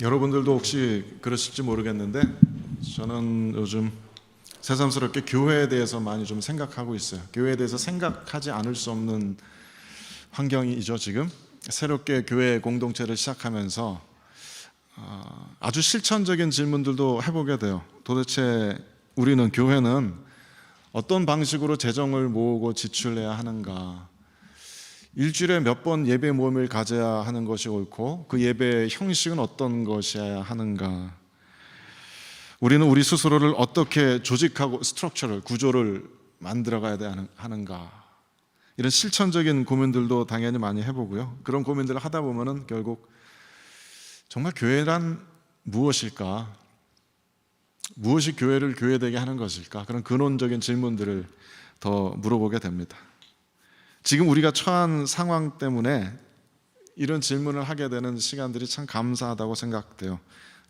여러분들도 혹시 그러실지 모르겠는데 저는 요즘 새삼스럽게 교회에 대해서 많이 좀 생각하고 있어요. 교회에 대해서 생각하지 않을 수 없는 환경이죠. 지금 새롭게 교회 공동체를 시작하면서 아주 실천적인 질문들도 해보게 돼요. 도대체 우리는, 교회는 어떤 방식으로 재정을 모으고 지출해야 하는가? 일주일에 몇 번 예배 모임을 가져야 하는 것이 옳고 그 예배의 형식은 어떤 것이어야 하는가? 우리는 우리 스스로를 어떻게 조직하고 스트럭처를, 구조를 만들어가야 하는가? 이런 실천적인 고민들도 당연히 많이 해보고요. 그런 고민들을 하다 보면은 결국 정말 교회란 무엇일까? 무엇이 교회를 교회되게 하는 것일까? 그런 근원적인 질문들을 더 물어보게 됩니다. 지금 우리가 처한 상황 때문에 이런 질문을 하게 되는 시간들이 참 감사하다고 생각돼요.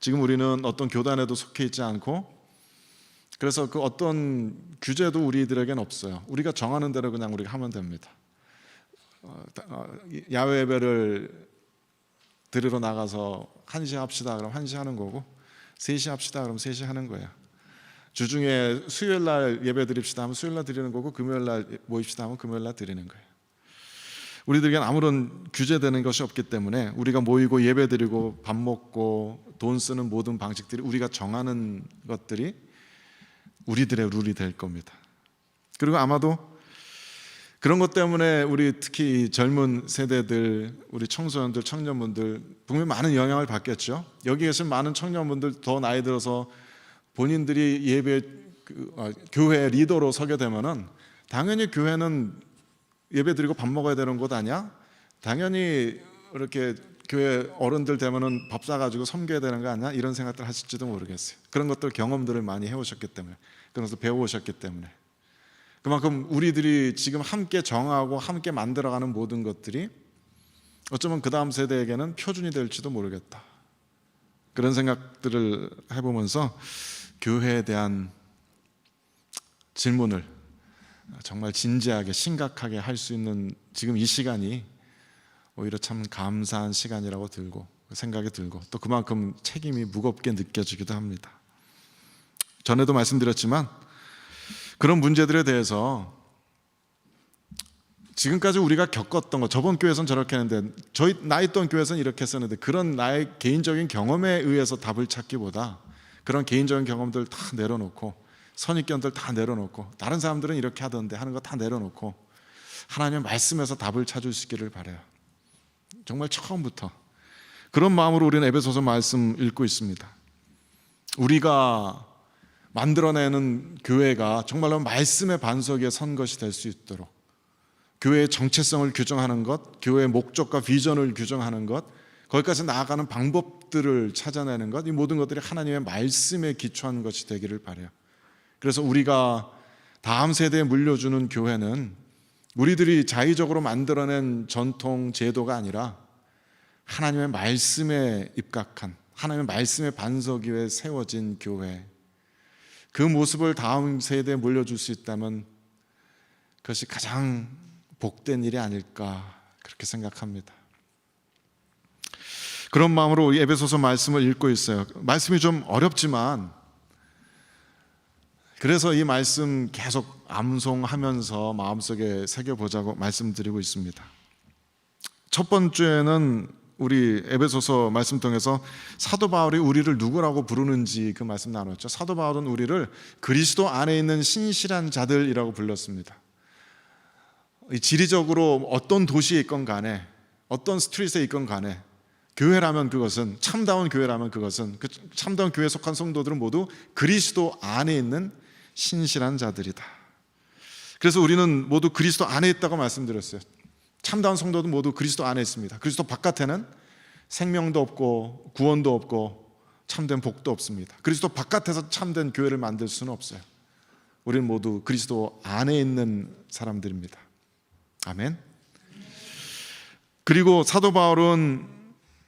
지금 우리는 어떤 교단에도 속해 있지 않고, 그래서 그 어떤 규제도 우리들에겐 없어요. 우리가 정하는 대로 그냥 우리가 하면 됩니다. 야외 예배를 드리러 나가서 1시 합시다 그럼 1시 하는 거고, 3시 합시다 그럼 3시 하는 거예요. 주중에 수요일 날 예배 드립시다 하면 수요일 날 드리는 거고, 금요일 날 모입시다 하면 금요일 날 드리는 거예요. 우리들에겐 아무런 규제되는 것이 없기 때문에 우리가 모이고 예배 드리고 밥 먹고 돈 쓰는 모든 방식들이, 우리가 정하는 것들이 우리들의 룰이 될 겁니다. 그리고 아마도 그런 것 때문에 우리 특히 젊은 세대들, 우리 청소년들, 청년분들 분명히 많은 영향을 받겠죠. 여기 계신 많은 청년분들 더 나이 들어서 본인들이 교회 리더로 서게 되면은 당연히 교회는 예배 드리고 밥 먹어야 되는 곳 아니야? 당연히 이렇게 교회 어른들 되면은 밥 사가지고 섬겨야 되는 거 아니야? 이런 생각들 하실지도 모르겠어요. 그런 것들 경험들을 많이 해오셨기 때문에, 그래서 배워오셨기 때문에. 그만큼 우리들이 지금 함께 정하고 함께 만들어가는 모든 것들이 어쩌면 그 다음 세대에게는 표준이 될지도 모르겠다. 그런 생각들을 해보면서 교회에 대한 질문을 정말 진지하게, 심각하게 할 수 있는 지금 이 시간이 오히려 참 감사한 시간이라고 생각이 들고, 또 그만큼 책임이 무겁게 느껴지기도 합니다. 전에도 말씀드렸지만 그런 문제들에 대해서 지금까지 우리가 겪었던 것, 저번 교회에서는 저렇게 했는데, 나 있던 교회에서는 이렇게 했었는데, 그런 나의 개인적인 경험에 의해서 답을 찾기보다 그런 개인적인 경험들 다 내려놓고, 선입견들 다 내려놓고, 다른 사람들은 이렇게 하던데 하는 거 다 내려놓고 하나님의 말씀에서 답을 찾을 수 있기를 바라요. 정말 처음부터 그런 마음으로 우리는 에베소서 말씀 읽고 있습니다. 우리가 만들어내는 교회가 정말로 말씀의 반석 위에 선 것이 될 수 있도록, 교회의 정체성을 규정하는 것, 교회의 목적과 비전을 규정하는 것, 거기까지 나아가는 방법들을 찾아내는 것, 이 모든 것들이 하나님의 말씀에 기초한 것이 되기를 바라요. 그래서 우리가 다음 세대에 물려주는 교회는 우리들이 자의적으로 만들어낸 전통 제도가 아니라 하나님의 말씀에 입각한, 하나님의 말씀의 반석 위에 세워진 교회, 그 모습을 다음 세대에 물려줄 수 있다면 그것이 가장 복된 일이 아닐까, 그렇게 생각합니다. 그런 마음으로 에베소서 말씀을 읽고 있어요. 말씀이 좀 어렵지만, 그래서 이 말씀 계속 암송하면서 마음속에 새겨보자고 말씀드리고 있습니다. 첫 번째는 우리 에베소서 말씀 통해서 사도 바울이 우리를 누구라고 부르는지 그 말씀 나눴죠. 사도 바울은 우리를 그리스도 안에 있는 신실한 자들이라고 불렀습니다. 지리적으로 어떤 도시에 있건 간에, 어떤 스트릿에 있건 간에, 교회라면 그것은, 참다운 교회라면 그것은, 그 참다운 교회에 속한 성도들은 모두 그리스도 안에 있는 신실한 자들이다. 그래서 우리는 모두 그리스도 안에 있다고 말씀드렸어요. 참다운 성도도 모두 그리스도 안에 있습니다. 그리스도 바깥에는 생명도 없고 구원도 없고 참된 복도 없습니다. 그리스도 바깥에서 참된 교회를 만들 수는 없어요. 우리는 모두 그리스도 안에 있는 사람들입니다. 아멘. 그리고 사도 바울은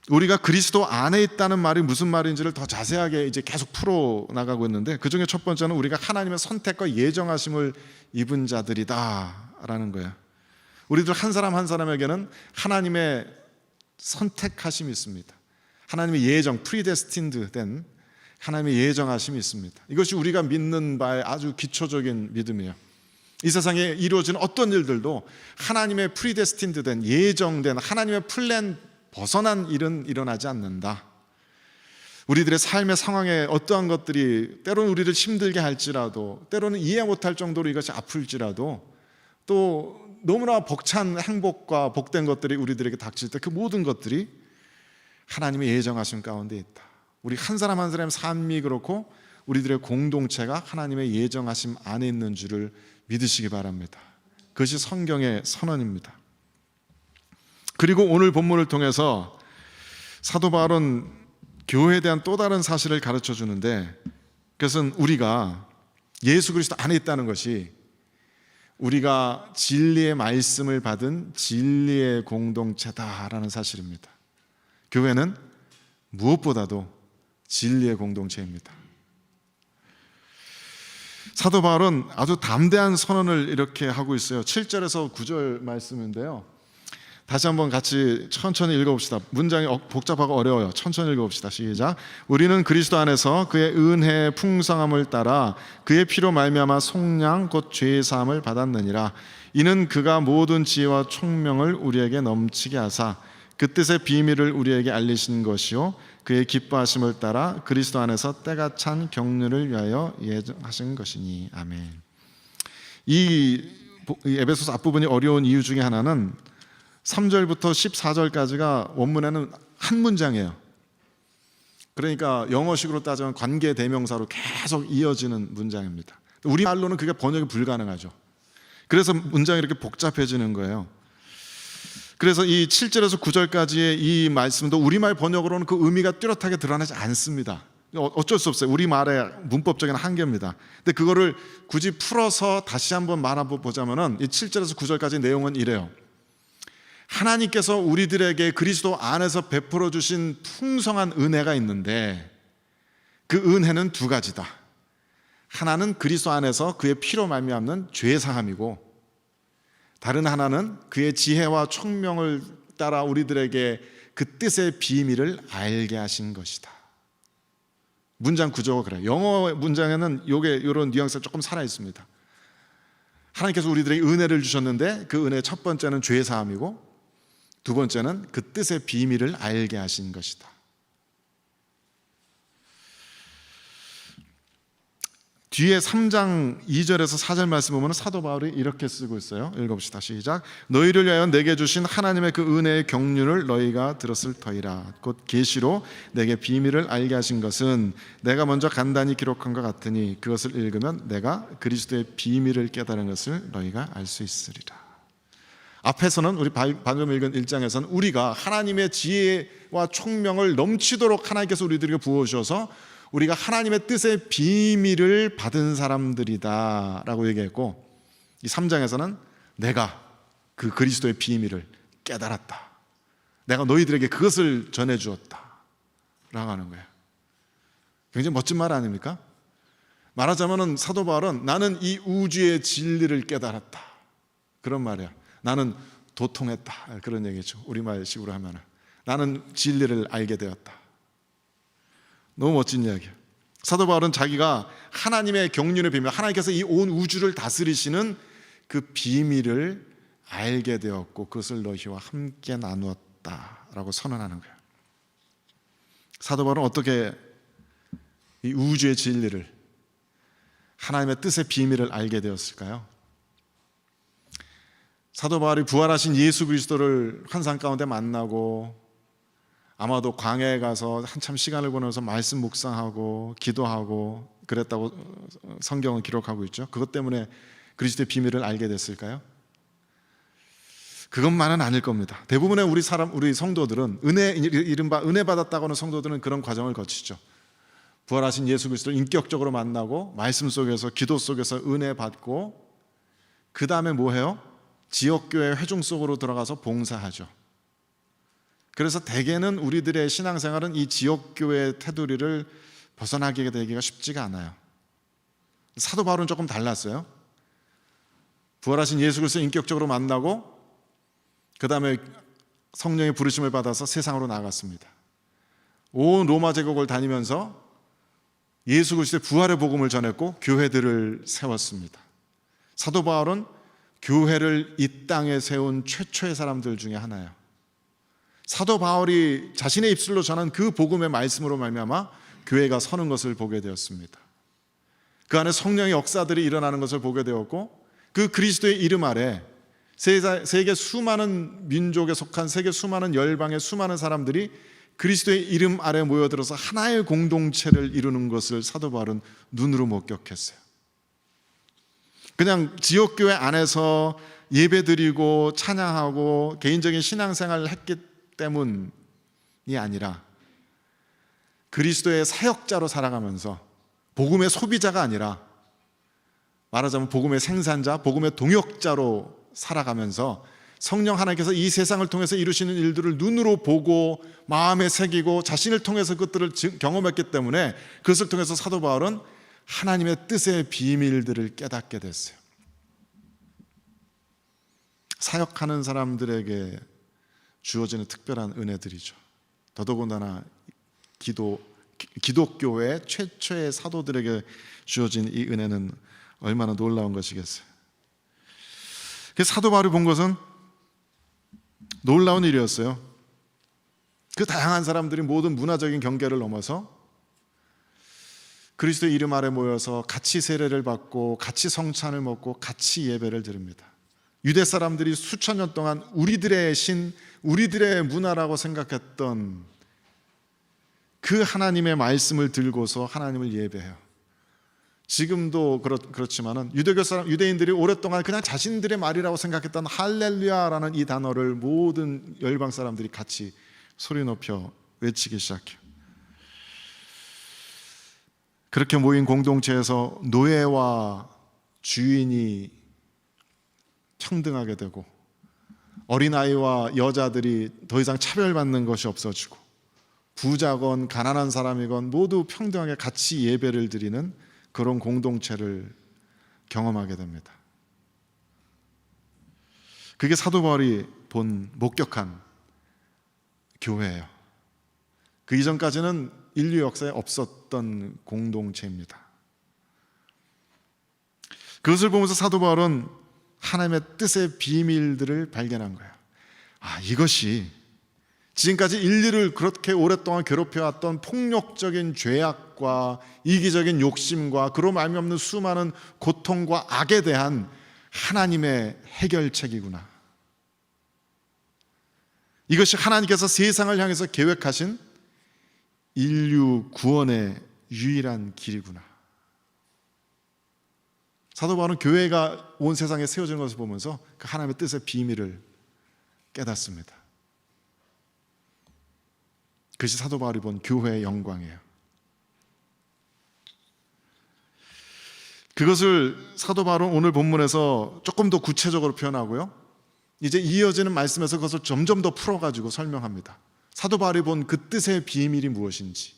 우리가 그리스도 안에 있다는 말이 무슨 말인지를 더 자세하게 이제 계속 풀어나가고 있는데, 그 중에 첫 번째는 우리가 하나님의 선택과 예정하심을 입은 자들이다라는 거예요. 우리들 한 사람 한 사람에게는 하나님의 선택하심이 있습니다. 하나님의 예정, 프리데스틴드 된 하나님의 예정하심이 있습니다. 이것이 우리가 믿는 바의 아주 기초적인 믿음이에요. 이 세상에 이루어지는 어떤 일들도 하나님의 프리데스틴드 된, 예정된 하나님의 플랜 벗어난 일은 일어나지 않는다. 우리들의 삶의 상황에 어떠한 것들이 때로는 우리를 힘들게 할지라도, 때로는 이해 못할 정도로 이것이 아플지라도, 또 너무나 벅찬 행복과 복된 것들이 우리들에게 닥칠 때 그 모든 것들이 하나님의 예정하심 가운데 있다. 우리 한 사람 한 사람의 삶이 그렇고 우리들의 공동체가 하나님의 예정하심 안에 있는 줄을 믿으시기 바랍니다. 그것이 성경의 선언입니다. 그리고 오늘 본문을 통해서 사도 바울은 교회에 대한 또 다른 사실을 가르쳐 주는데, 그것은 우리가 예수 그리스도 안에 있다는 것이 우리가 진리의 말씀을 받은 진리의 공동체다라는 사실입니다. 교회는 무엇보다도 진리의 공동체입니다. 사도 바울은 아주 담대한 선언을 이렇게 하고 있어요. 7절에서 9절 말씀인데요, 다시 한번 같이 천천히 읽어봅시다. 문장이 복잡하고 어려워요. 천천히 읽어봅시다. 시작. 우리는 그리스도 안에서 그의 은혜의 풍성함을 따라 그의 피로 말미암아 속량 곧 죄의 사함을 받았느니라. 이는 그가 모든 지혜와 총명을 우리에게 넘치게 하사 그 뜻의 비밀을 우리에게 알리신 것이요 그의 기뻐하심을 따라 그리스도 안에서 때가 찬 경륜을 위하여 예정하신 것이니. 아멘. 이 에베소서 앞부분이 어려운 이유 중에 하나는 3절부터 14절까지가 원문에는 한 문장이에요. 그러니까 영어식으로 따지면 관계 대명사로 계속 이어지는 문장입니다. 우리말로는 그게 번역이 불가능하죠. 그래서 문장이 이렇게 복잡해지는 거예요. 그래서 이 7절에서 9절까지의 이 말씀도 우리말 번역으로는 그 의미가 뚜렷하게 드러나지 않습니다. 어쩔 수 없어요. 우리말의 문법적인 한계입니다. 근데 그거를 굳이 풀어서 다시 한번 말해보자면은 이 7절에서 9절까지 내용은 이래요. 하나님께서 우리들에게 그리스도 안에서 베풀어 주신 풍성한 은혜가 있는데, 그 은혜는 두 가지다. 하나는 그리스도 안에서 그의 피로 말미암는 죄 사함이고, 다른 하나는 그의 지혜와 총명을 따라 우리들에게 그 뜻의 비밀을 알게 하신 것이다. 문장 구조가 그래요. 영어 문장에는 이런 뉘앙스가 조금 살아 있습니다. 하나님께서 우리들에게 은혜를 주셨는데 그 은혜의 첫 번째는 죄 사함이고, 두 번째는 그 뜻의 비밀을 알게 하신 것이다. 뒤에 3장 2절에서 4절 말씀 보면 사도 바울이 이렇게 쓰고 있어요. 읽어봅시다. 시작. 너희를 위하여 내게 주신 하나님의 그 은혜의 경륜을 너희가 들었을 터이라. 곧 계시로 내게 비밀을 알게 하신 것은 내가 먼저 간단히 기록한 것 같으니 그것을 읽으면 내가 그리스도의 비밀을 깨달은 것을 너희가 알 수 있으리라. 앞에서는 우리 방금 읽은 1장에서는 우리가 하나님의 지혜와 총명을 넘치도록 하나님께서 우리들에게 부어주셔서 우리가 하나님의 뜻의 비밀을 받은 사람들이다 라고 얘기했고, 이 3장에서는 내가 그 그리스도의 비밀을 깨달았다, 내가 너희들에게 그것을 전해주었다 라고 하는 거예요. 굉장히 멋진 말 아닙니까? 말하자면 사도 바울은 나는 이 우주의 진리를 깨달았다, 그런 말이야. 나는 도통했다, 그런 얘기죠. 우리말식으로 하면 나는 진리를 알게 되었다. 너무 멋진 이야기예요. 사도 바울은 자기가 하나님의 경륜의 비밀, 하나님께서 이 온 우주를 다스리시는 그 비밀을 알게 되었고 그것을 너희와 함께 나누었다라고 선언하는 거예요. 사도 바울은 어떻게 이 우주의 진리를, 하나님의 뜻의 비밀을 알게 되었을까요? 사도 바울이 부활하신 예수 그리스도를 환상 가운데 만나고 아마도 광야에 가서 한참 시간을 보내면서 말씀 묵상하고 기도하고 그랬다고 성경은 기록하고 있죠. 그것 때문에 그리스도의 비밀을 알게 됐을까요? 그것만은 아닐 겁니다. 대부분의 우리 성도들은 이른바 은혜 받았다고 하는 성도들은 그런 과정을 거치죠. 부활하신 예수 그리스도를 인격적으로 만나고 말씀 속에서, 기도 속에서 은혜 받고, 그 다음에 뭐 해요? 지역교회 회중 속으로 들어가서 봉사하죠. 그래서 대개는 우리들의 신앙생활은 이 지역교회 테두리를 벗어나게 되기가 쉽지가 않아요. 사도 바울은 조금 달랐어요. 부활하신 예수 그리스도를 인격적으로 만나고 그 다음에 성령의 부르심을 받아서 세상으로 나갔습니다. 온 로마 제국을 다니면서 예수 그리스도의 부활의 복음을 전했고 교회들을 세웠습니다. 사도 바울은 교회를 이 땅에 세운 최초의 사람들 중에 하나예요. 사도 바울이 자신의 입술로 전한 그 복음의 말씀으로 말미암아 교회가 서는 것을 보게 되었습니다. 그 안에 성령의 역사들이 일어나는 것을 보게 되었고, 그 그리스도의 이름 아래 세계 수많은 민족에 속한 세계 수많은 열방의 수많은 사람들이 그리스도의 이름 아래 모여들어서 하나의 공동체를 이루는 것을 사도 바울은 눈으로 목격했어요. 그냥 지역교회 안에서 예배드리고 찬양하고 개인적인 신앙생활을 했기 때문이 아니라 그리스도의 사역자로 살아가면서 복음의 소비자가 아니라 말하자면 복음의 생산자, 복음의 동역자로 살아가면서 성령 하나님께서 이 세상을 통해서 이루시는 일들을 눈으로 보고 마음에 새기고 자신을 통해서 그것들을 경험했기 때문에 그것을 통해서 사도 바울은 하나님의 뜻의 비밀들을 깨닫게 됐어요. 사역하는 사람들에게 주어지는 특별한 은혜들이죠. 더더군다나 기독교의 최초의 사도들에게 주어진 이 은혜는 얼마나 놀라운 것이겠어요. 그래서 사도 바울이 본 것은 놀라운 일이었어요. 그 다양한 사람들이 모든 문화적인 경계를 넘어서 그리스도의 이름 아래 모여서 같이 세례를 받고 같이 성찬을 먹고 같이 예배를 드립니다. 유대 사람들이 수천 년 동안 우리들의 신, 우리들의 문화라고 생각했던 그 하나님의 말씀을 들고서 하나님을 예배해요. 지금도 그렇지만은 유대인들이 오랫동안 그냥 자신들의 말이라고 생각했던 할렐루야라는 이 단어를 모든 열방 사람들이 같이 소리 높여 외치기 시작해요. 그렇게 모인 공동체에서 노예와 주인이 평등하게 되고 어린아이와 여자들이 더 이상 차별받는 것이 없어지고 부자건 가난한 사람이건 모두 평등하게 같이 예배를 드리는 그런 공동체를 경험하게 됩니다. 그게 사도 바울이 목격한 교회예요. 그 이전까지는 인류 역사에 없었던 공동체입니다. 그것을 보면서 사도 바울은 하나님의 뜻의 비밀들을 발견한 거예요. 이것이 지금까지 인류를 그렇게 오랫동안 괴롭혀왔던 폭력적인 죄악과 이기적인 욕심과 그로 말미암는 수많은 고통과 악에 대한 하나님의 해결책이구나. 이것이 하나님께서 세상을 향해서 계획하신 인류 구원의 유일한 길이구나. 사도 바울은 교회가 온 세상에 세워지는 것을 보면서 그 하나님의 뜻의 비밀을 깨닫습니다. 그것이 사도 바울이 본 교회의 영광이에요. 그것을 사도 바울은 오늘 본문에서 조금 더 구체적으로 표현하고요, 이제 이어지는 말씀에서 그것을 점점 더 풀어가지고 설명합니다. 사도 바울이 본 그 뜻의 비밀이 무엇인지.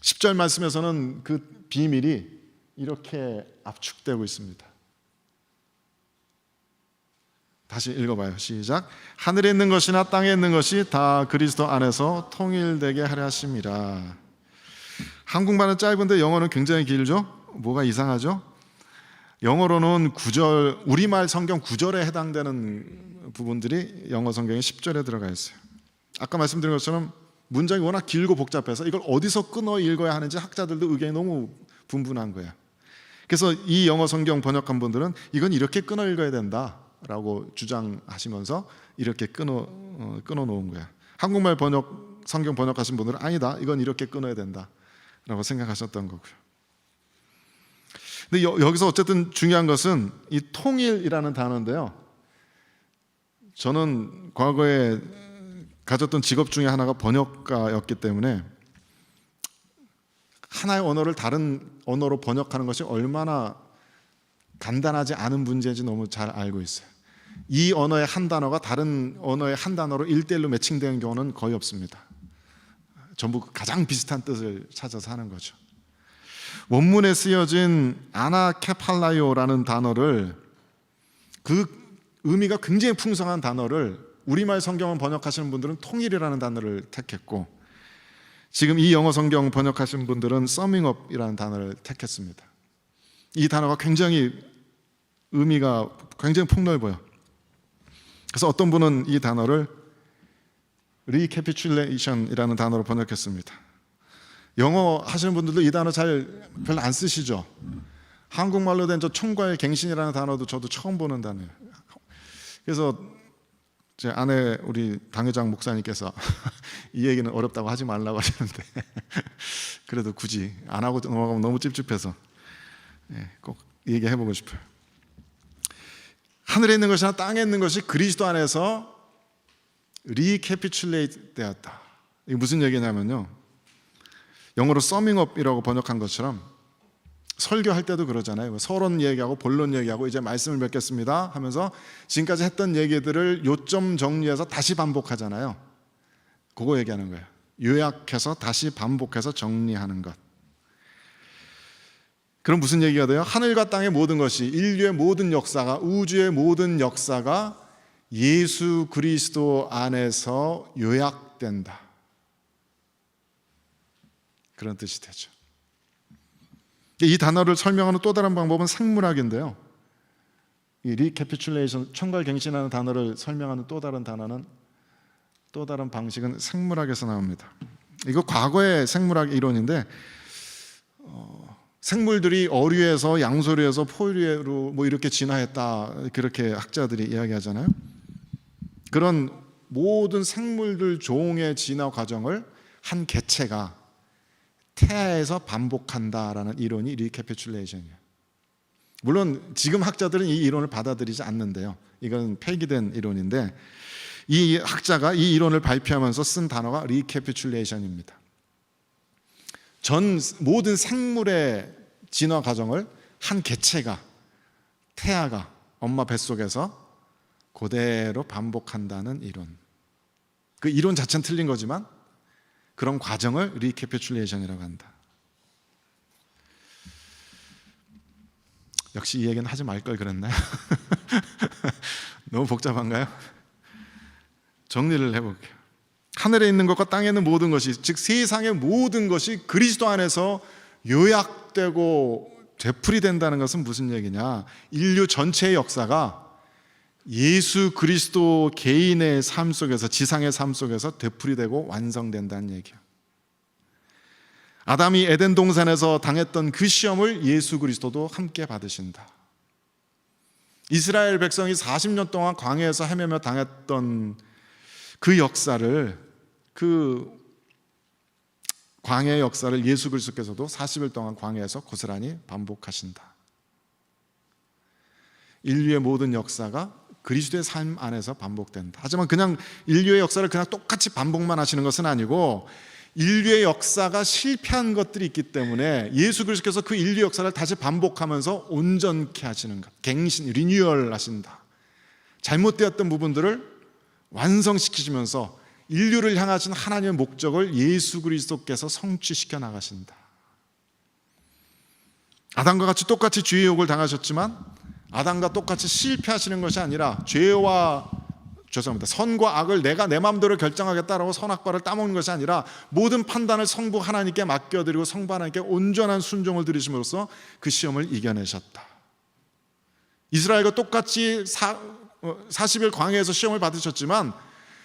10절 말씀에서는 그 비밀이 이렇게 압축되고 있습니다. 다시 읽어봐요. 시작. 하늘에 있는 것이나 땅에 있는 것이 다 그리스도 안에서 통일되게 하려 하심이라. 한국말은 짧은데 영어는 굉장히 길죠? 뭐가 이상하죠? 영어로는 우리말 성경 9절에 해당되는 부분들이 영어 성경의 10절에 들어가 있어요. 아까 말씀드린 것처럼 문장이 워낙 길고 복잡해서 이걸 어디서 끊어 읽어야 하는지 학자들도 의견이 너무 분분한 거예요. 그래서 이 영어 성경 번역한 분들은 이건 이렇게 끊어 읽어야 된다라고 주장하시면서 이렇게 끊어 놓은 거야. 한국말 성경 번역하신 분들은 아니다, 이건 이렇게 끊어야 된다라고 생각하셨던 거고요. 근데 여기서 어쨌든 중요한 것은 이 통일이라는 단어인데요, 저는 과거에 가졌던 직업 중에 하나가 번역가였기 때문에 하나의 언어를 다른 언어로 번역하는 것이 얼마나 간단하지 않은 문제인지 너무 잘 알고 있어요. 이 언어의 한 단어가 다른 언어의 한 단어로 1:1로 매칭되는 경우는 거의 없습니다. 전부 가장 비슷한 뜻을 찾아서 하는 거죠. 원문에 쓰여진 아나케팔라이오라는 단어를, 그 의미가 굉장히 풍성한 단어를 우리말 성경을 번역하시는 분들은 통일이라는 단어를 택했고, 지금 이 영어 성경 번역하시는 분들은 summingup이라는 단어를 택했습니다. 이 단어가 굉장히 의미가 굉장히 폭넓어요. 그래서 어떤 분은 이 단어를 recapitulation이라는 단어로 번역했습니다. 영어 하시는 분들도 이 단어 별로 안 쓰시죠? 한국말로 된 저 총괄 갱신이라는 단어도 저도 처음 보는 단어예요. 그래서 제 아내 우리 당회장 목사님께서 이 얘기는 어렵다고 하지 말라고 하시는데 그래도 굳이 안 하고 넘어가면 너무 찝찝해서 꼭 얘기해보고 싶어요. 하늘에 있는 것이나 땅에 있는 것이 그리스도 안에서 recapitulate 되었다. 이게 무슨 얘기냐면요, 영어로 summing up이라고 번역한 것처럼 설교할 때도 그러잖아요. 서론 얘기하고 본론 얘기하고 이제 말씀을 맺겠습니다 하면서 지금까지 했던 얘기들을 요점 정리해서 다시 반복하잖아요. 그거 얘기하는 거예요. 요약해서 다시 반복해서 정리하는 것. 그럼 무슨 얘기가 돼요? 하늘과 땅의 모든 것이, 인류의 모든 역사가, 우주의 모든 역사가 예수 그리스도 안에서 요약된다. 그런 뜻이 되죠. 이 단어를 설명하는 또 다른 방법은 생물학인데요, 이 recapitulation, 총괄갱신하는 단어를 설명하는 또 다른 방식은 생물학에서 나옵니다. 이거 과거의 생물학 이론인데, 생물들이 어류에서 양서류에서 포유류로 뭐 이렇게 진화했다, 그렇게 학자들이 이야기하잖아요. 그런 모든 생물들 종의 진화 과정을 한 개체가 태아에서 반복한다라는 이론이 recapitulation이에요. 물론 지금 학자들은 이 이론을 받아들이지 않는데요, 이건 폐기된 이론인데, 이 학자가 이 이론을 발표하면서 쓴 단어가 recapitulation입니다. 모든 생물의 진화 과정을 한 개체가, 태아가 엄마 뱃속에서 그대로 반복한다는 이론. 그 이론 자체는 틀린 거지만 그런 과정을 recapitulation이라고 한다. 역시 이 얘기는 하지 말 걸 그랬나요? 너무 복잡한가요? 정리를 해볼게요. 하늘에 있는 것과 땅에 있는 모든 것이, 즉 세상의 모든 것이 그리스도 안에서 요약되고 되풀이된다는 것은 무슨 얘기냐? 인류 전체의 역사가 예수 그리스도 개인의 삶 속에서, 지상의 삶 속에서 되풀이되고 완성된다는 얘기예요. 아담이 에덴 동산에서 당했던 그 시험을 예수 그리스도도 함께 받으신다. 이스라엘 백성이 40년 동안 광야에서 헤매며 당했던 그 역사를, 그 광야의 역사를 예수 그리스도께서도 40일 동안 광야에서 고스란히 반복하신다. 인류의 모든 역사가 그리스도의 삶 안에서 반복된다. 하지만 그냥 인류의 역사를 그냥 똑같이 반복만 하시는 것은 아니고, 인류의 역사가 실패한 것들이 있기 때문에 예수 그리스도께서 그 인류 역사를 다시 반복하면서 온전케 하시는 것, 갱신, 리뉴얼 하신다. 잘못되었던 부분들을 완성시키시면서 인류를 향하신 하나님의 목적을 예수 그리스도께서 성취시켜 나가신다. 아담과 같이 똑같이 죄의 유혹을 당하셨지만 아담과 똑같이 실패하시는 것이 아니라 선과 악을 내가 내 마음대로 결정하겠다라고 선악과를 따먹는 것이 아니라 모든 판단을 성부 하나님께 맡겨드리고 성부 하나님께 온전한 순종을 드리심으로써 그 시험을 이겨내셨다. 이스라엘과 똑같이 40일 광야에서 시험을 받으셨지만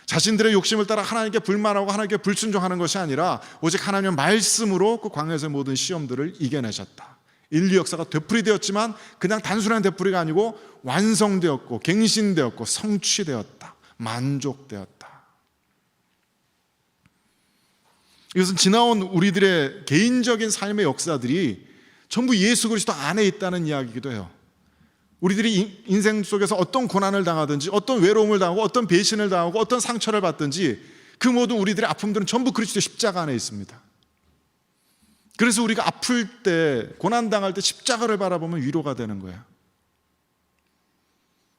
자신들의 욕심을 따라 하나님께 불만하고 하나님께 불순종하는 것이 아니라 오직 하나님의 말씀으로 그 광야에서의 모든 시험들을 이겨내셨다. 인류 역사가 되풀이되었지만 그냥 단순한 되풀이가 아니고 완성되었고 갱신되었고 성취되었다. 만족되었다. 이것은 지나온 우리들의 개인적인 삶의 역사들이 전부 예수 그리스도 안에 있다는 이야기이기도 해요. 우리들이 인생 속에서 어떤 고난을 당하든지, 어떤 외로움을 당하고, 어떤 배신을 당하고, 어떤 상처를 받든지 그 모든 우리들의 아픔들은 전부 그리스도의 십자가 안에 있습니다. 그래서 우리가 아플 때, 고난당할 때 십자가를 바라보면 위로가 되는 거예요.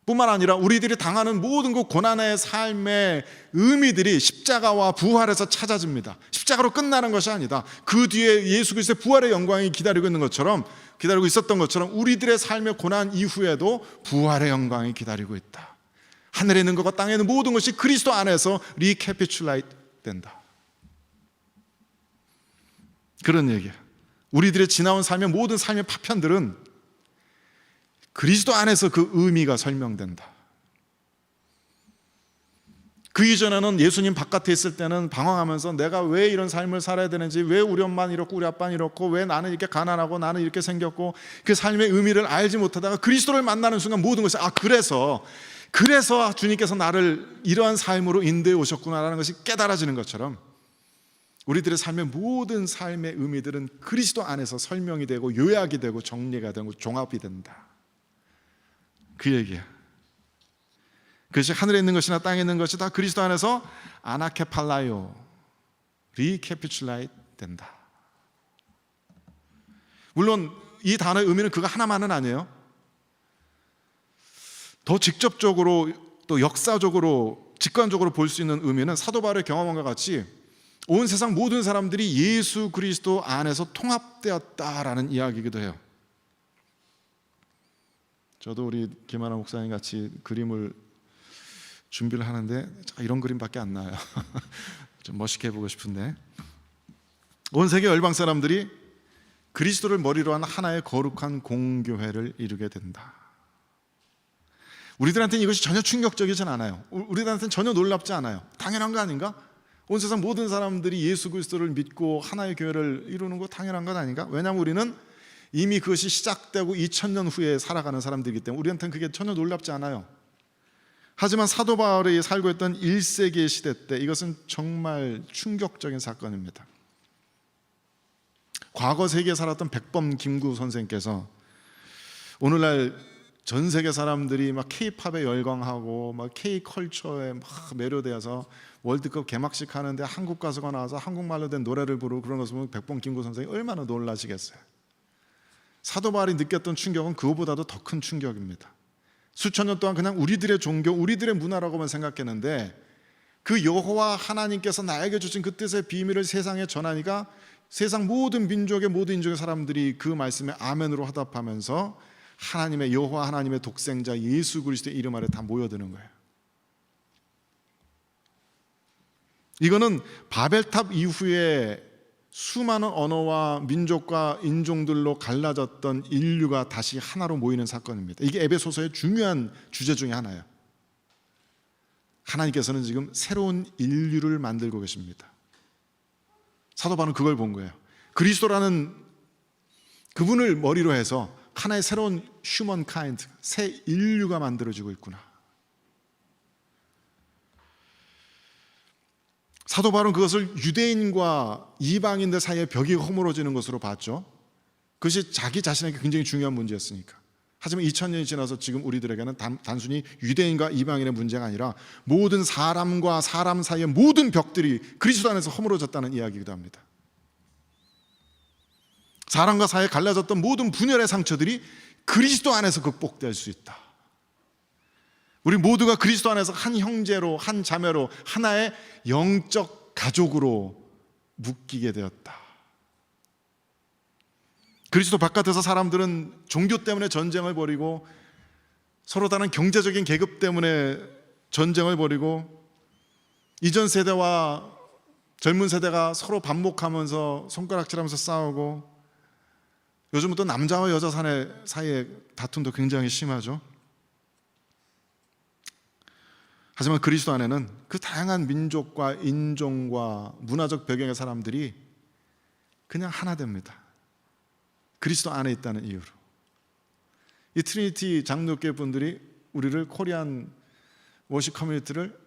뿐만 아니라 우리들이 당하는 모든 그 고난의 삶의 의미들이 십자가와 부활에서 찾아집니다. 십자가로 끝나는 것이 아니다. 그 뒤에 예수 그리스도의 부활의 영광이 기다리고 있었던 것처럼 우리들의 삶의 고난 이후에도 부활의 영광이 기다리고 있다. 하늘에 있는 것과 땅에 있는 모든 것이 그리스도 안에서 리캐피출라이트 된다. 그런 얘기야. 우리들의 지나온 삶의 모든 삶의 파편들은 그리스도 안에서 그 의미가 설명된다. 그 이전에는 예수님 바깥에 있을 때는 방황하면서 내가 왜 이런 삶을 살아야 되는지, 왜 우리 엄마는 이렇고 우리 아빠는 이렇고, 왜 나는 이렇게 가난하고 나는 이렇게 생겼고, 그 삶의 의미를 알지 못하다가 그리스도를 만나는 순간 모든 것이 그래서 주님께서 나를 이러한 삶으로 인도해 오셨구나라는 것이 깨달아지는 것처럼 우리들의 삶의 모든 삶의 의미들은 그리스도 안에서 설명이 되고 요약이 되고 정리가 되고 종합이 된다. 그 얘기야. 그것이 하늘에 있는 것이나 땅에 있는 것이 다 그리스도 안에서 아나케팔라요, 리캐피출라이트 된다. 물론 이 단어의 의미는 그거 하나만은 아니에요. 더 직접적으로 또 역사적으로 직관적으로 볼 수 있는 의미는 사도 바울의 경험과 같이 온 세상 모든 사람들이 예수 그리스도 안에서 통합되었다라는 이야기이기도 해요. 저도 우리 김하나 목사님 같이 그림을 준비를 하는데 이런 그림밖에 안 나와요. 좀 멋있게 해보고 싶은데, 온 세계 열방 사람들이 그리스도를 머리로 한 하나의 거룩한 공교회를 이루게 된다. 우리들한테는 이것이 전혀 충격적이진 않아요. 우리들한테는 전혀 놀랍지 않아요. 당연한 거 아닌가? 온 세상 모든 사람들이 예수 그리스도를 믿고 하나의 교회를 이루는 거 당연한 것 아닌가? 왜냐하면 우리는 이미 그것이 시작되고 2000년 후에 살아가는 사람들이기 때문에 우리한테는 그게 전혀 놀랍지 않아요. 하지만 사도 바울이 살고 있던 1세기의 시대 때 이것은 정말 충격적인 사건입니다. 과거 세계에 살았던 백범 김구 선생께서 오늘날 전 세계 사람들이 막 K-팝에 열광하고 막 K-컬처에 막 매료되어서 월드컵 개막식 하는데 한국 가수가 나와서 한국말로 된 노래를 부르고 그런 것을 보면 백범 김구 선생이 얼마나 놀라시겠어요. 사도 바울이 느꼈던 충격은 그거보다도 더 큰 충격입니다. 수천 년 동안 그냥 우리들의 종교, 우리들의 문화라고만 생각했는데 그 여호와 하나님께서 나에게 주신 그 뜻의 비밀을 세상에 전하니까 세상 모든 민족의 모든 인종의 사람들이 그 말씀에 아멘으로 화답하면서 하나님의 여호와 하나님의 독생자 예수 그리스도의 이름 아래 다 모여드는 거예요. 이거는 바벨탑 이후에 수많은 언어와 민족과 인종들로 갈라졌던 인류가 다시 하나로 모이는 사건입니다. 이게 에베소서의 중요한 주제 중에 하나예요. 하나님께서는 지금 새로운 인류를 만들고 계십니다. 사도 바울은 그걸 본 거예요. 그리스도라는 그분을 머리로 해서 하나의 새로운 휴먼 카인드, 새 인류가 만들어지고 있구나. 사도 바울은 그것을 유대인과 이방인들 사이에 벽이 허물어지는 것으로 봤죠. 그것이 자기 자신에게 굉장히 중요한 문제였으니까. 하지만 2000년이 지나서 지금 우리들에게는 단순히 유대인과 이방인의 문제가 아니라 모든 사람과 사람 사이의 모든 벽들이 그리스도 안에서 허물어졌다는 이야기이기도 합니다. 사람과 사이에 갈라졌던 모든 분열의 상처들이 그리스도 안에서 극복될 수 있다. 우리 모두가 그리스도 안에서 한 형제로, 한 자매로, 하나의 영적 가족으로 묶이게 되었다. 그리스도 바깥에서 사람들은 종교 때문에 전쟁을 벌이고 서로 다른 경제적인 계급 때문에 전쟁을 벌이고 이전 세대와 젊은 세대가 서로 반목하면서 손가락질하면서 싸우고 요즘은 또 남자와 여자 사이에 다툼도 굉장히 심하죠. 하지만 그리스도 안에는 그 다양한 민족과 인종과 문화적 배경의 사람들이 그냥 하나 됩니다. 그리스도 안에 있다는 이유로. 이 트리니티 장로교 분들이 우리를 코리안 워십 커뮤니티를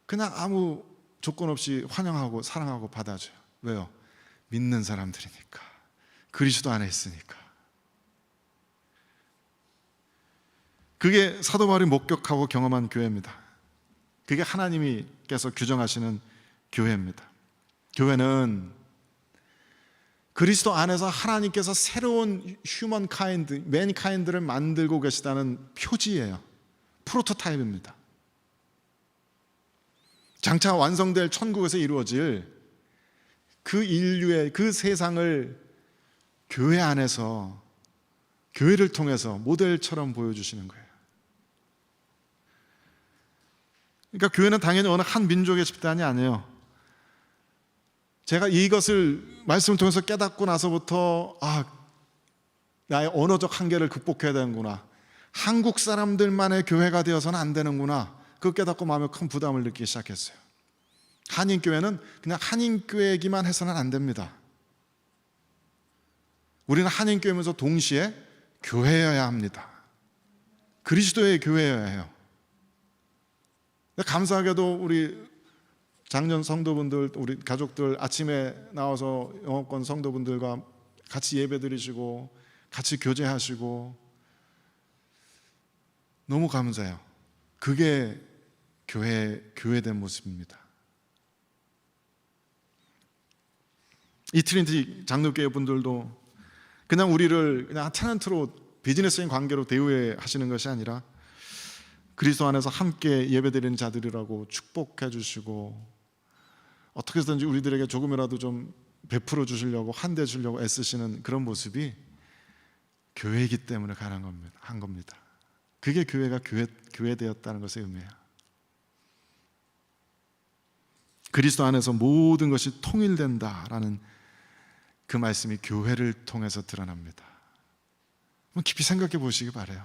그냥 아무 조건 없이 환영하고 사랑하고 받아줘요. 왜요? 믿는 사람들이니까. 그리스도 안에 있으니까. 그게 사도 바울이 목격하고 경험한 교회입니다. 그게 하나님께서 규정하시는 교회입니다. 교회는 그리스도 안에서 하나님께서 새로운 휴먼 카인드, 맨카인드를 만들고 계시다는 표지예요. 프로토타입입니다. 장차 완성될 천국에서 이루어질 그 인류의 그 세상을 교회 안에서 교회를 통해서 모델처럼 보여주시는 거예요. 그러니까 교회는 당연히 어느 한 민족의 집단이 아니에요. 제가 이것을 말씀을 통해서 깨닫고 나서부터 나의 언어적 한계를 극복해야 되는구나, 한국 사람들만의 교회가 되어서는 안 되는구나, 그걸 깨닫고 마음에 큰 부담을 느끼기 시작했어요. 한인교회는 그냥 한인교회이기만 해서는 안 됩니다. 우리는 한인교회면서 동시에 교회여야 합니다. 그리스도의 교회여야 해요. 감사하게도 우리 작년 성도분들, 우리 가족들 아침에 나와서 영어권 성도분들과 같이 예배드리시고 같이 교제하시고 너무 감사해요. 그게 교회된 모습입니다. 이 트리니티 장로교회 분들도 그냥 우리를 그냥 테넌트로 비즈니스인 관계로 대우하시는 것이 아니라 그리스도 안에서 함께 예배드리는 자들이라고 축복해 주시고 어떻게 해서든지 우리들에게 조금이라도 좀 베풀어 주시려고 환대해 주려고 애쓰시는 그런 모습이 교회이기 때문에 한 겁니다. 그게 교회가 교회 되었다는 것의 의미예요. 그리스도 안에서 모든 것이 통일된다라는 그 말씀이 교회를 통해서 드러납니다. 한번 깊이 생각해 보시기 바라요.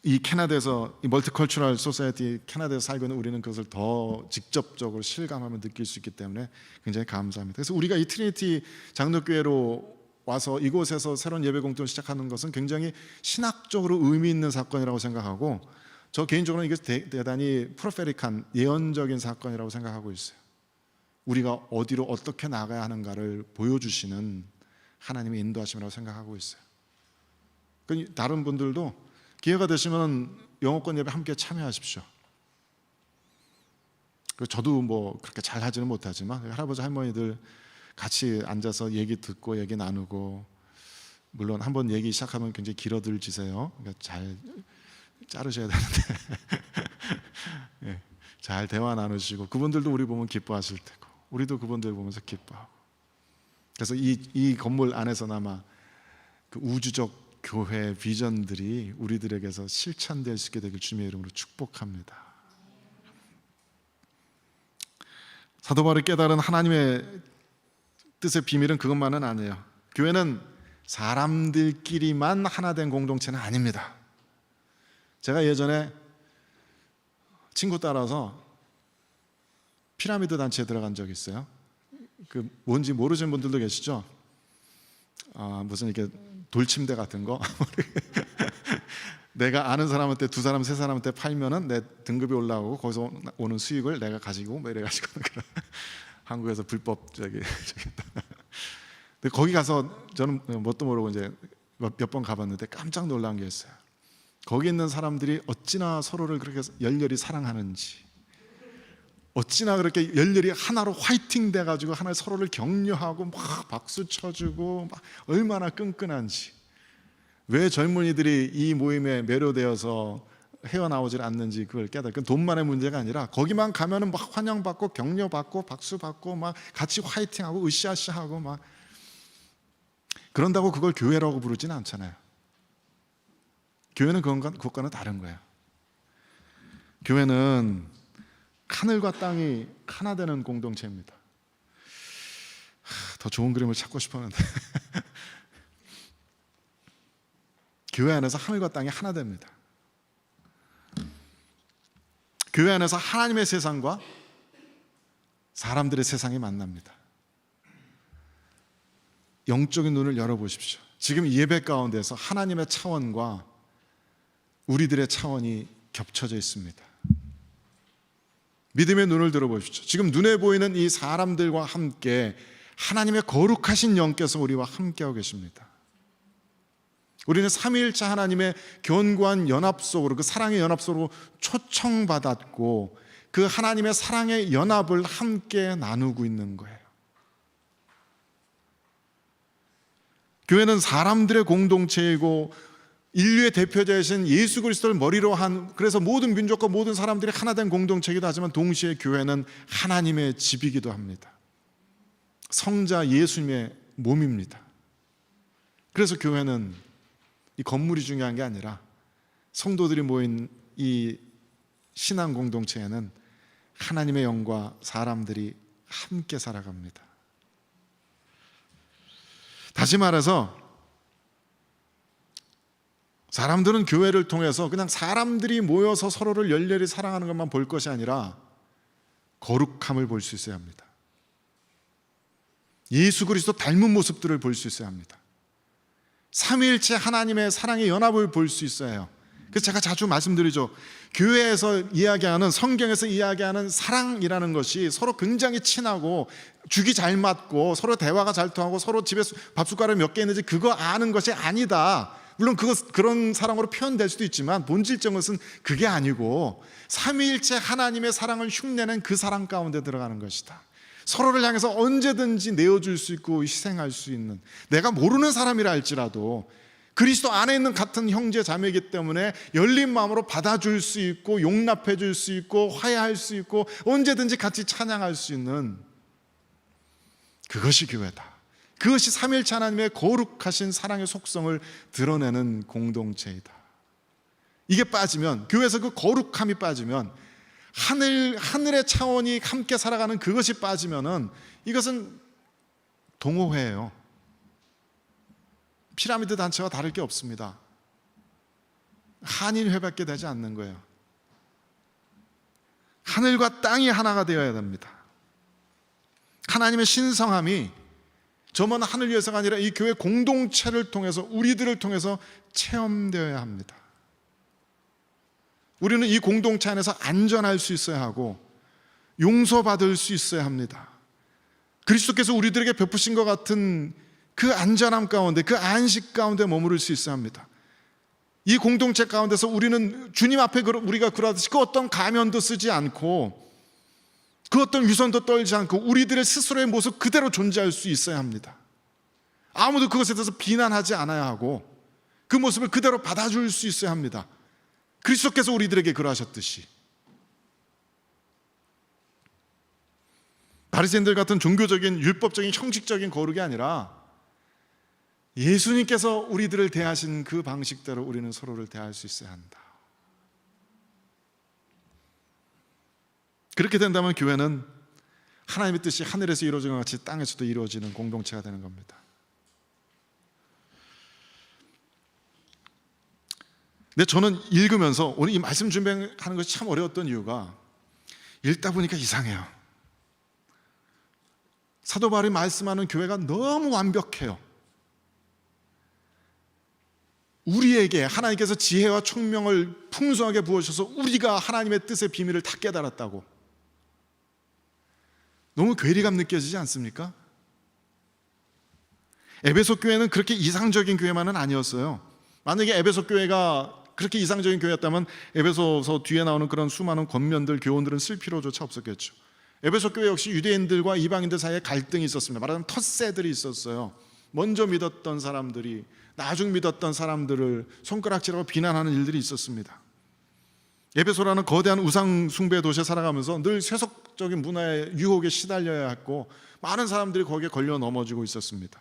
이 캐나다에서, 이 멀티컬처럴 소사이티 캐나다에서 살고 있는 우리는 그것을 더 직접적으로 실감하며 느낄 수 있기 때문에 굉장히 감사합니다. 그래서 우리가 이 트리니티 장로교회로 와서 이곳에서 새로운 예배 공동을 시작하는 것은 굉장히 신학적으로 의미 있는 사건이라고 생각하고, 저 개인적으로는 이게 대단히 프로페릭한 예언적인 사건이라고 생각하고 있어요. 우리가 어디로 어떻게 나가야 하는가를 보여주시는 하나님의 인도하심이라고 생각하고 있어요. 다른 분들도 기회가 되시면 영어권 예배 함께 참여하십시오. 저도 뭐 그렇게 잘 하지는 못하지만 할아버지 할머니들 같이 앉아서 얘기 듣고 얘기 나누고, 물론 한번 얘기 시작하면 굉장히 길어들지세요. 그러니까 잘 자르셔야 되는데 예, 잘 대화 나누시고, 그분들도 우리 보면 기뻐하실 테고 우리도 그분들 보면서 기뻐하고, 그래서 이 건물 안에서나마 그 우주적 교회 비전들이 우리들에게서 실천될 수 있게 되길 주님의 이름으로 축복합니다. 사도 바울이 깨달은 하나님의 뜻의 비밀은 그것만은 아니에요. 교회는 사람들끼리만 하나 된 공동체는 아닙니다. 제가 예전에 친구 따라서 피라미드 단체에 들어간 적이 있어요. 그 뭔지 모르시는 분들도 계시죠? 무슨 이렇게 돌침대 같은 거 내가 아는 사람한테, 두 사람, 세 사람한테 팔면은 내 등급이 올라오고 거기서 오는 수익을 내가 가지고 뭐 이래가지고 한국에서 불법 근데 거기 가서 저는 뭣도 모르고 이제 몇 번 가봤는데 깜짝 놀란 게 있어요. 거기 있는 사람들이 어찌나 서로를 그렇게 열렬히 사랑하는지, 어찌나 그렇게 열렬히 하나로 화이팅 돼가지고 하나 서로를 격려하고 막 박수 쳐주고 막 얼마나 끈끈한지, 왜 젊은이들이 이 모임에 매료되어서 헤어나오질 않는지 그걸 깨달아요. 그건 돈만의 문제가 아니라 거기만 가면은 막 환영받고 격려받고 박수받고 막 같이 화이팅하고 으쌰으쌰하고 막, 그런다고 그걸 교회라고 부르지는 않잖아요. 교회는 그것과는 다른 거예요. 교회는 하늘과 땅이 하나 되는 공동체입니다. 더 좋은 그림을 찾고 싶었는데 교회 안에서 하늘과 땅이 하나 됩니다. 교회 안에서 하나님의 세상과 사람들의 세상이 만납니다. 영적인 눈을 열어보십시오. 지금 예배 가운데서 하나님의 차원과 우리들의 차원이 겹쳐져 있습니다. 믿음의 눈을 들어보십시오. 지금 눈에 보이는 이 사람들과 함께 하나님의 거룩하신 영께서 우리와 함께하고 계십니다. 우리는 삼위일체 하나님의 견고한 연합 속으로, 그 사랑의 연합 속으로 초청받았고, 그 하나님의 사랑의 연합을 함께 나누고 있는 거예요. 교회는 사람들의 공동체이고 인류의 대표자이신 예수 그리스도를 머리로 한, 그래서 모든 민족과 모든 사람들이 하나 된 공동체이기도 하지만 동시에 교회는 하나님의 집이기도 합니다. 성자 예수님의 몸입니다. 그래서 교회는 이 건물이 중요한 게 아니라 성도들이 모인 이 신앙 공동체에는 하나님의 영과 사람들이 함께 살아갑니다. 다시 말해서 사람들은 교회를 통해서 그냥 사람들이 모여서 서로를 열렬히 사랑하는 것만 볼 것이 아니라 거룩함을 볼 수 있어야 합니다. 예수 그리스도 닮은 모습들을 볼 수 있어야 합니다. 삼위일체 하나님의 사랑의 연합을 볼 수 있어야 해요. 그래서 제가 자주 말씀드리죠. 교회에서 이야기하는, 성경에서 이야기하는 사랑이라는 것이 서로 굉장히 친하고 죽이 잘 맞고 서로 대화가 잘 통하고 서로 집에 밥숟가락 몇 개 있는지 그거 아는 것이 아니다. 물론 그런 사랑으로 표현될 수도 있지만 본질적인 것은 그게 아니고 삼위일체 하나님의 사랑을 흉내낸 그 사랑 가운데 들어가는 것이다. 서로를 향해서 언제든지 내어줄 수 있고 희생할 수 있는, 내가 모르는 사람이라 할지라도 그리스도 안에 있는 같은 형제 자매이기 때문에 열린 마음으로 받아줄 수 있고 용납해 줄 수 있고 화해할 수 있고 언제든지 같이 찬양할 수 있는, 그것이 교회다. 그것이 삼위일체 하나님의 거룩하신 사랑의 속성을 드러내는 공동체이다. 이게 빠지면, 교회에서 그 거룩함이 빠지면, 하늘의 차원이 함께 살아가는 그것이 빠지면은 이것은 동호회예요. 피라미드 단체와 다를 게 없습니다. 한인회밖에 되지 않는 거예요. 하늘과 땅이 하나가 되어야 됩니다. 하나님의 신성함이 저만 하늘 위에서가 아니라 이 교회 공동체를 통해서, 우리들을 통해서 체험되어야 합니다. 우리는 이 공동체 안에서 안전할 수 있어야 하고 용서받을 수 있어야 합니다. 그리스도께서 우리들에게 베푸신 것 같은 그 안전함 가운데, 그 안식 가운데 머무를 수 있어야 합니다. 이 공동체 가운데서 우리는 주님 앞에 우리가 그러듯이 그 어떤 가면도 쓰지 않고 그 어떤 위선도 떨지 않고 우리들의 스스로의 모습 그대로 존재할 수 있어야 합니다. 아무도 그것에 대해서 비난하지 않아야 하고 그 모습을 그대로 받아줄 수 있어야 합니다. 그리스도께서 우리들에게 그러하셨듯이. 바리새인들 같은 종교적인 율법적인 형식적인 거룩이 아니라 예수님께서 우리들을 대하신 그 방식대로 우리는 서로를 대할 수 있어야 한다. 그렇게 된다면 교회는 하나님의 뜻이 하늘에서 이루어진 것 같이 땅에서도 이루어지는 공동체가 되는 겁니다. 근데 저는 읽으면서 오늘 이 말씀 준비하는 것이 참 어려웠던 이유가, 읽다 보니까 이상해요. 사도 바울이 말씀하는 교회가 너무 완벽해요. 우리에게 하나님께서 지혜와 총명을 풍성하게 부어주셔서 우리가 하나님의 뜻의 비밀을 다 깨달았다고. 너무 괴리감 느껴지지 않습니까? 에베소 교회는 그렇게 이상적인 교회만은 아니었어요. 만약에 에베소 교회가 그렇게 이상적인 교회였다면 에베소서 뒤에 나오는 그런 수많은 권면들, 교훈들은 쓸 필요조차 없었겠죠. 에베소 교회 역시 유대인들과 이방인들 사이에 갈등이 있었습니다. 말하자면 텃세들이 있었어요. 먼저 믿었던 사람들이 나중 믿었던 사람들을 손가락질하고 비난하는 일들이 있었습니다. 에베소라는 거대한 우상 숭배 도시에 살아가면서 늘 세속적인 문화의 유혹에 시달려야 했고 많은 사람들이 거기에 걸려 넘어지고 있었습니다.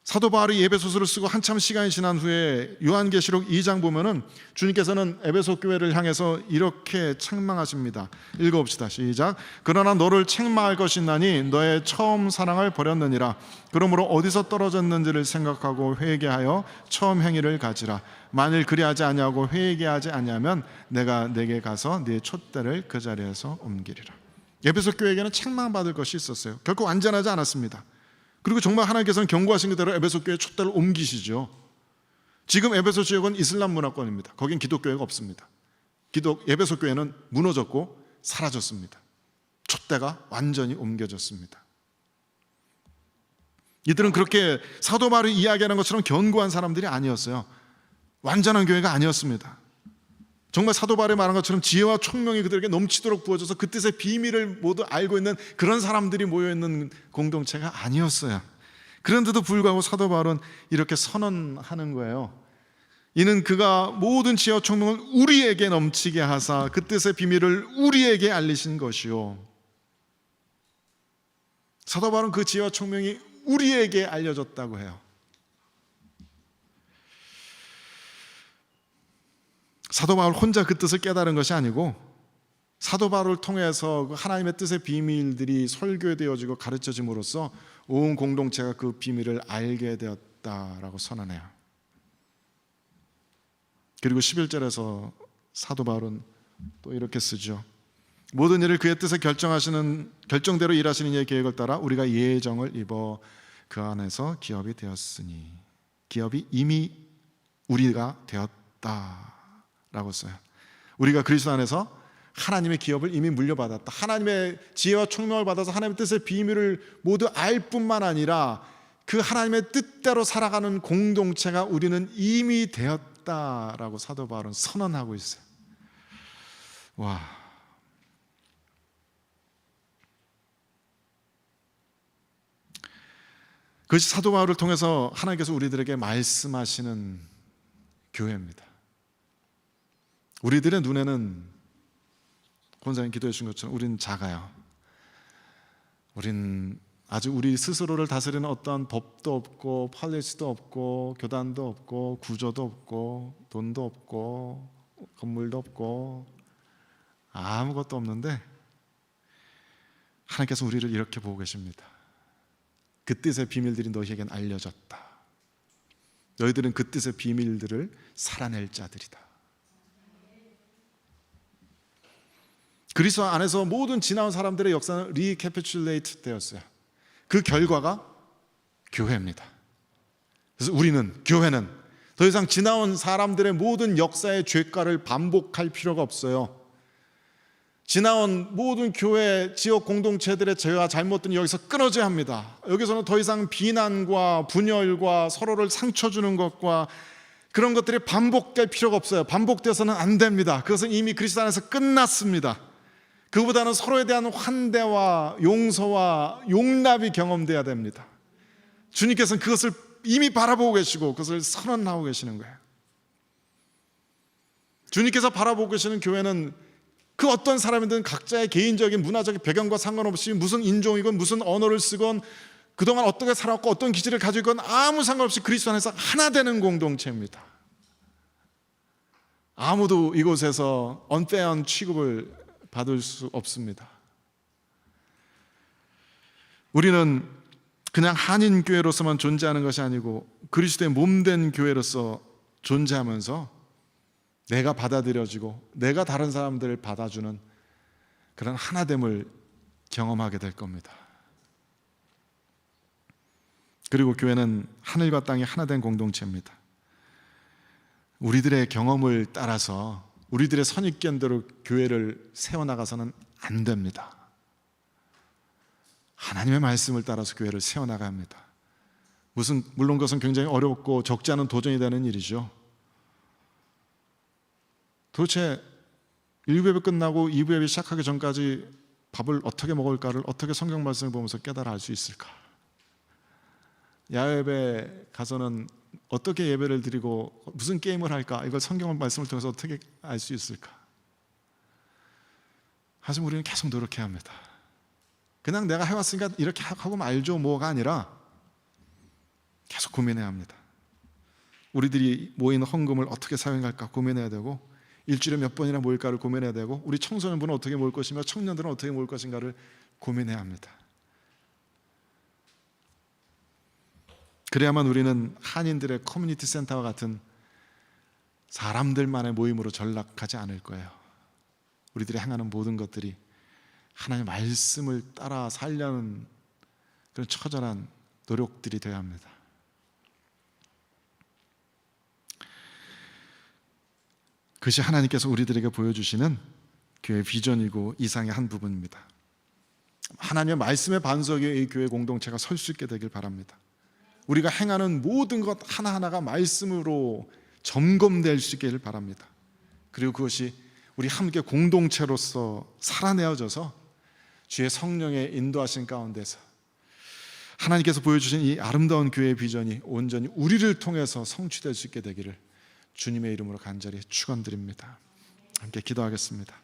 사도 바울이 에베소서를 쓰고 한참 시간이 지난 후에 요한계시록 2장 보면은 주님께서는 에베소 교회를 향해서 이렇게 책망하십니다. 읽어봅시다. 시작. 그러나 너를 책망할 것이 있나니 너의 처음 사랑을 버렸느니라. 그러므로 어디서 떨어졌는지를 생각하고 회개하여 처음 행위를 가지라. 만일 그리하지 아니하고 회개하지 아니하면 내가 내게 가서 네 촛대를 그 자리에서 옮기리라. 에베소 교회에게는 책망받을 것이 있었어요. 결코 완전하지 않았습니다. 그리고 정말 하나님께서는 경고하신 그대로 에베소 교회의 촛대를 옮기시죠. 지금 에베소 지역은 이슬람 문화권입니다. 거긴 기독교회가 없습니다. 에베소 교회는 무너졌고 사라졌습니다. 촛대가 완전히 옮겨졌습니다. 이들은 그렇게 사도 바울이 이야기하는 것처럼 견고한 사람들이 아니었어요. 완전한 교회가 아니었습니다. 정말 사도 바울이 말한 것처럼 지혜와 총명이 그들에게 넘치도록 부어져서 그 뜻의 비밀을 모두 알고 있는 그런 사람들이 모여있는 공동체가 아니었어요. 그런데도 불구하고 사도 바울은 이렇게 선언하는 거예요. 이는 그가 모든 지혜와 총명을 우리에게 넘치게 하사 그 뜻의 비밀을 우리에게 알리신 것이요. 사도 바울은 그 지혜와 총명이 우리에게 알려졌다고 해요. 사도 바울 혼자 그 뜻을 깨달은 것이 아니고 사도 바울을 통해서 하나님의 뜻의 비밀들이 설교되어지고 가르쳐짐으로써 온 공동체가 그 비밀을 알게 되었다라고 선언해요. 그리고 11절에서 사도 바울은 또 이렇게 쓰죠. 모든 일을 그의 뜻에 결정대로 일하시는 이의 계획을 따라 우리가 예정을 입어 그 안에서 기업이 되었으니, 기업이 이미 우리가 되었다라고 써요. 우리가 그리스도 안에서 하나님의 기업을 이미 물려받았다. 하나님의 지혜와 총명을 받아서 하나님의 뜻의 비밀을 모두 알 뿐만 아니라 그 하나님의 뜻대로 살아가는 공동체가 우리는 이미 되었다라고 사도 바울은 선언하고 있어요. 와, 그것이 사도 바울을 통해서 하나님께서 우리들에게 말씀하시는 교회입니다. 우리들의 눈에는 권사님 기도해 주신 것처럼 우리는 작아요. 우린 아직 우리 스스로를 다스리는 어떤 법도 없고 폴리시도 없고 교단도 없고 구조도 없고 돈도 없고 건물도 없고 아무것도 없는데 하나님께서 우리를 이렇게 보고 계십니다. 그 뜻의 비밀들이 너희에겐 알려졌다. 너희들은 그 뜻의 비밀들을 살아낼 자들이다. 그리스도 안에서 모든 지나온 사람들의 역사는 리캐피슐레이트 되었어요. 그 결과가 교회입니다. 그래서 교회는 더 이상 지나온 사람들의 모든 역사의 죄가를 반복할 필요가 없어요. 지나온 모든 교회, 지역 공동체들의 죄와 잘못들은 여기서 끊어져야 합니다. 여기서는 더 이상 비난과 분열과 서로를 상처 주는 것과 그런 것들이 반복될 필요가 없어요. 반복돼서는 안 됩니다. 그것은 이미 그리스도 안에서 끝났습니다. 그보다는 서로에 대한 환대와 용서와 용납이 경험돼야 됩니다. 주님께서는 그것을 이미 바라보고 계시고 그것을 선언하고 계시는 거예요. 주님께서 바라보고 계시는 교회는 그 어떤 사람이든 각자의 개인적인 문화적인 배경과 상관없이 무슨 인종이건 무슨 언어를 쓰건 그동안 어떻게 살았고 어떤 기질을 가지고 있건 아무 상관없이 그리스도 안에서 하나 되는 공동체입니다. 아무도 이곳에서 언페어한 취급을 받을 수 없습니다. 우리는 그냥 한인교회로서만 존재하는 것이 아니고 그리스도의 몸된 교회로서 존재하면서 내가 받아들여지고 내가 다른 사람들을 받아주는 그런 하나됨을 경험하게 될 겁니다. 그리고 교회는 하늘과 땅이 하나된 공동체입니다. 우리들의 경험을 따라서 우리들의 선입견대로 교회를 세워나가서는 안 됩니다. 하나님의 말씀을 따라서 교회를 세워나가야 합니다. 물론 그것은 굉장히 어렵고 적지 않은 도전이 되는 일이죠. 도대체 1부 예배 끝나고 2부 예배 시작하기 전까지 밥을 어떻게 먹을까를 어떻게 성경 말씀을 보면서 깨달아 알 수 있을까? 야외 예배 가서는 어떻게 예배를 드리고 무슨 게임을 할까? 이걸 성경 말씀을 통해서 어떻게 알 수 있을까? 하지만 우리는 계속 노력해야 합니다. 그냥 내가 해왔으니까 이렇게 하고 말죠 뭐가 아니라 계속 고민해야 합니다. 우리들이 모인 헌금을 어떻게 사용할까 고민해야 되고 일주일에 몇 번이나 모일까를 고민해야 되고 우리 청소년부는 어떻게 모일 것인가 청년들은 어떻게 모일 것인가를 고민해야 합니다. 그래야만 우리는 한인들의 커뮤니티 센터와 같은 사람들만의 모임으로 전락하지 않을 거예요. 우리들이 행하는 모든 것들이 하나님의 말씀을 따라 살려는 그런 처절한 노력들이 되어야 합니다. 그것이 하나님께서 우리들에게 보여주시는 교회 비전이고 이상의 한 부분입니다. 하나님의 말씀의 반석 위에 이 교회 공동체가 설 수 있게 되길 바랍니다. 우리가 행하는 모든 것 하나하나가 말씀으로 점검될 수 있기를 바랍니다. 그리고 그것이 우리 함께 공동체로서 살아내어져서 주의 성령의 인도하신 가운데서 하나님께서 보여주신 이 아름다운 교회의 비전이 온전히 우리를 통해서 성취될 수 있게 되기를 주님의 이름으로 간절히 축원드립니다. 함께 기도하겠습니다.